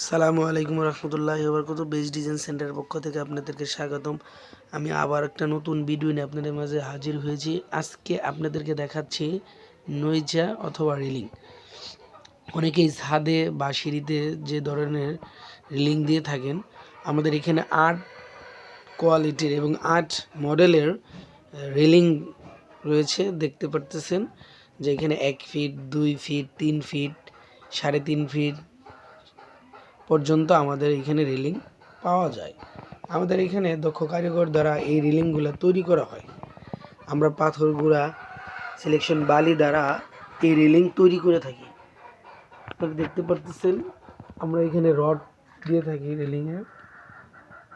সালামু আলাইকুম রহমতুল্লাহি ওয়া বারাকাতুহু। বেস্ট ডিজাইন সেন্টারের পক্ষ থেকে আপনাদেরকে স্বাগতম। আমি আবার একটা নতুন ভিডিও নিয়ে আপনাদের মাঝে হাজির হয়েছি। আজকে আপনাদেরকে দেখাচ্ছি নইজা অথবা রিলিং। অনেকেই ছাদে বা সিঁড়িতে যে ধরনের রিলিং দিয়ে থাকেন, আমাদের এখানে 8 কোয়ালিটির এবং 8 মডেলের রিলিং রয়েছে। দেখতে পারতেছেন যে এখানে 1 ফিট, 2 ফিট, 3 ফিট, 3.5 ফিট পর্যন্ত আমাদের এখানে রিলিং পাওয়া যায়। আমাদের এখানে দক্ষ কারিগর দ্বারা এই রিলিংগুলো তৈরি করা হয়। আমরা পাথর গুঁড়া, সিলেকশন বালি দ্বারা এই রিলিং তৈরি করে থাকি। আপনারা দেখতে পারতেছেন আমরা এখানে রড দিয়ে থাকি রিলিংয়ের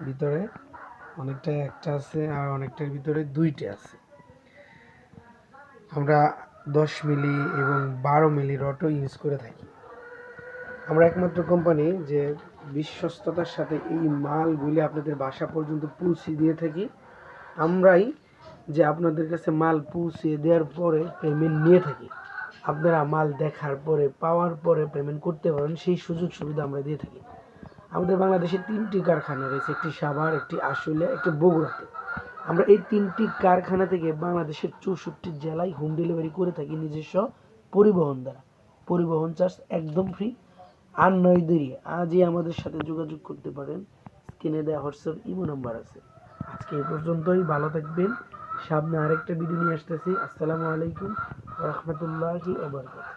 ভিতরে। অনেকটা একটা আছে আর অনেকটার ভিতরে 2টা আছে। আমরা 10 মিলি এবং 12 মিলি রডও ইউজ করে থাকি। আমরা একমাত্র কোম্পানি যে বিশ্বস্ততার সাথে এই মালগুলি আপনাদের বাসা পর্যন্ত পৌঁছে দিয়ে থাকি। আমরাই যে আপনাদের কাছে মাল পৌঁছে দেওয়ার পরে পেমেন্ট নিয়ে থাকি। আপনারা মাল দেখার পরে, পাওয়ার পরে পেমেন্ট করতে পারেন, সেই সুযোগ সুবিধা আমরা দিয়ে থাকি। আমাদের বাংলাদেশে 3টি কারখানা রয়েছে, একটি সাভার, একটি আশুলিয়া, একটি বগুড়াতে। আমরা এই 3টি কারখানা থেকে বাংলাদেশের 64 জেলায় হোম ডেলিভারি করে থাকি নিজস্ব পরিবহন দ্বারা। পরিবহন চার্জ একদম ফ্রি। আর নয় দেরি, আজই আমাদের সাথে যোগাযোগ করতে পারেন। স্ক্রিনে দেওয়া হোয়াটসঅ্যাপ ইমো নাম্বার আছে। আজকে এই পর্যন্তই, ভালো থাকবেন। সামনে আরেকটা ভিডিও নিয়ে আসতেছি। আসসালামু আলাইকুম ওয়া রাহমাতুল্লাহি ওয়া বারাকাতুহু।